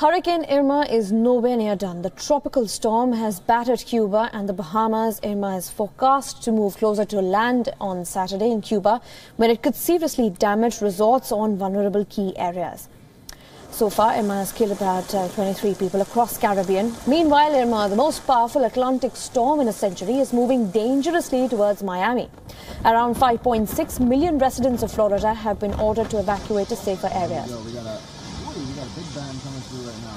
Hurricane Irma is nowhere near done. The tropical storm has battered Cuba and the Bahamas. Irma is forecast to move closer to land on Saturday in Cuba, where it could seriously damage resorts on vulnerable key areas. So far, Irma has killed about 23 people across Caribbean. Meanwhile, Irma, the most powerful Atlantic storm in a century, is moving dangerously towards Miami. Around 5.6 million residents of Florida have been ordered to evacuate to safer areas.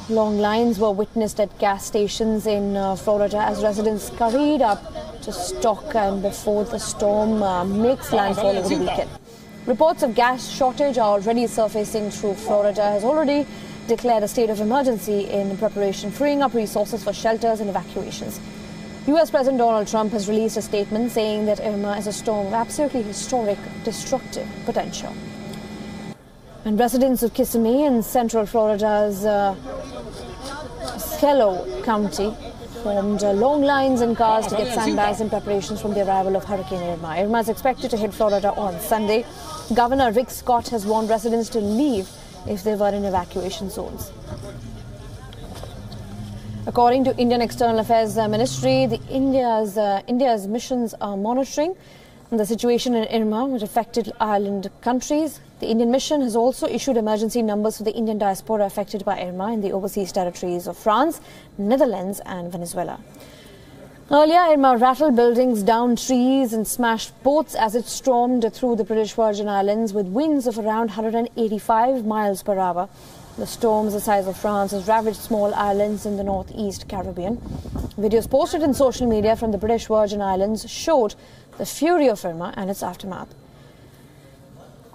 Long lines were witnessed at gas stations in Florida as residents scurried up to stock and before the storm makes landfall over the weekend. Reports of gas shortage are already surfacing through Florida has already declared a state of emergency in preparation, freeing up resources for shelters and evacuations. US President Donald Trump has released a statement saying that Irma is a storm of absolutely historic, destructive potential. And residents of Kissimmee in central Florida's Escalo County formed long lines and cars to get sandbags in preparations from the arrival of Hurricane Irma. Irma is expected to hit Florida on Sunday. Governor Rick Scott has warned residents to leave if they were in evacuation zones. According to Indian External Affairs Ministry, India's missions are monitoring the situation in Irma, which affected island countries. The Indian mission has also issued emergency numbers for the Indian diaspora affected by Irma in the overseas territories of France, Netherlands and Venezuela. Earlier, Irma rattled buildings, downed trees and smashed boats as it stormed through the British Virgin Islands with winds of around 185 miles per hour. The storms the size of France has ravaged small islands in the northeast Caribbean. Videos posted in social media from the British Virgin Islands showed the fury of Irma and its aftermath.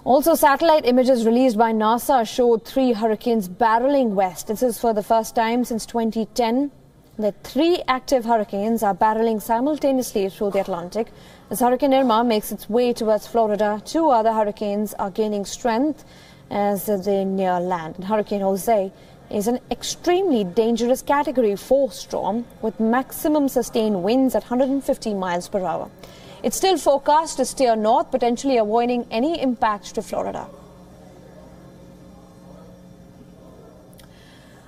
Also, satellite images released by NASA showed 3 hurricanes barreling west. This is for the first time since 2010. The 3 active hurricanes are barreling simultaneously through the Atlantic. As Hurricane Irma makes its way towards Florida, 2 other hurricanes are gaining strength as they near land. And Hurricane Jose is an extremely dangerous Category 4 storm with maximum sustained winds at 150 miles per hour. It's still forecast to steer north, potentially avoiding any impact to Florida.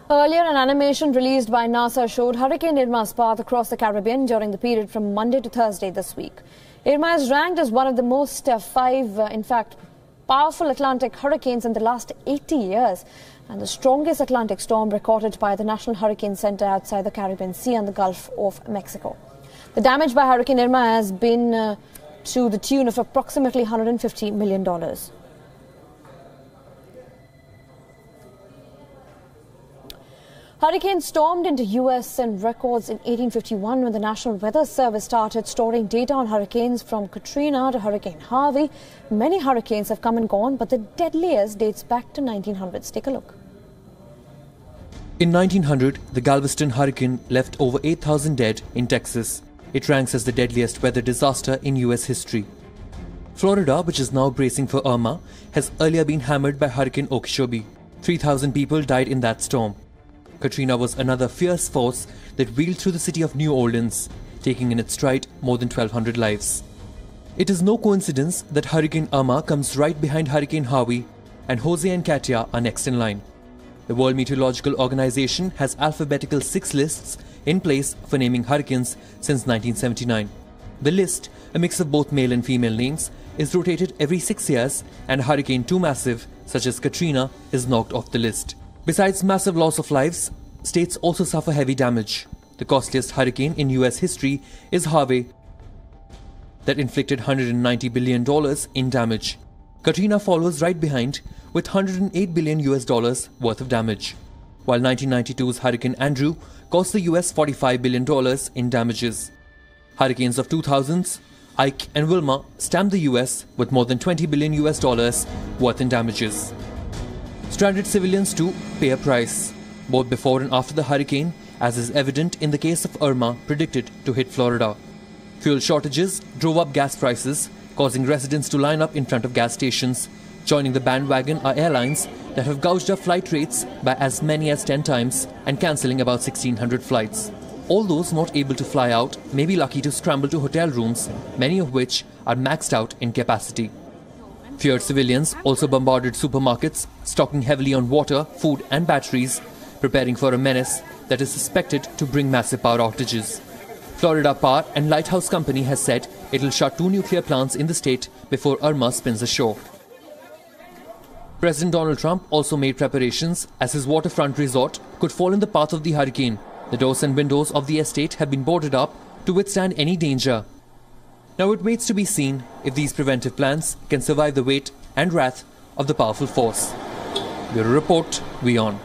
Earlier, an animation released by NASA showed Hurricane Irma's path across the Caribbean during the period from Monday to Thursday this week. Irma is ranked as one of the most powerful Atlantic hurricanes in the last 80 years and the strongest Atlantic storm recorded by the National Hurricane Center outside the Caribbean Sea and the Gulf of Mexico. The damage by Hurricane Irma has been to the tune of approximately $150 million. Hurricanes stormed into U.S. and records in 1851 when the National Weather Service started storing data on hurricanes from Katrina to Hurricane Harvey. Many hurricanes have come and gone, but the deadliest dates back to 1900s. Take a look. In 1900, the Galveston hurricane left over 8,000 dead in Texas. It ranks as the deadliest weather disaster in U.S. history. Florida, which is now bracing for Irma, has earlier been hammered by Hurricane Okeechobee. 3,000 people died in that storm. Katrina was another fierce force that wheeled through the city of New Orleans, taking in its stride more than 1,200 lives. It is no coincidence that Hurricane Irma comes right behind Hurricane Harvey, and Jose and Katia are next in line. The World Meteorological Organization has alphabetical 6 lists in place for naming hurricanes since 1979. The list, a mix of both male and female names, is rotated every 6 years, and a hurricane too massive, such as Katrina, is knocked off the list. Besides massive loss of lives, states also suffer heavy damage. The costliest hurricane in US history is Harvey, that inflicted $190 billion in damage. Katrina follows right behind with $108 billion worth of damage, while 1992's Hurricane Andrew cost the US $45 billion in damages. Hurricanes of 2000s, Ike and Wilma, stamped the US with more than $20 billion worth in damages. Stranded civilians too pay a price, both before and after the hurricane, as is evident in the case of Irma predicted to hit Florida. Fuel shortages drove up gas prices, causing residents to line up in front of gas stations. Joining the bandwagon are airlines that have gouged up flight rates by as many as 10 times and cancelling about 1,600 flights. All those not able to fly out may be lucky to scramble to hotel rooms, many of which are maxed out in capacity. Feared civilians also bombarded supermarkets, stocking heavily on water, food and batteries, preparing for a menace that is suspected to bring massive power outages. Florida Power and Lighthouse Company has said it will shut 2 nuclear plants in the state before Irma spins ashore. President Donald Trump also made preparations as his waterfront resort could fall in the path of the hurricane. The doors and windows of the estate have been boarded up to withstand any danger. Now it waits to be seen if these preventive plans can survive the weight and wrath of the powerful force. Bureau Report, WION.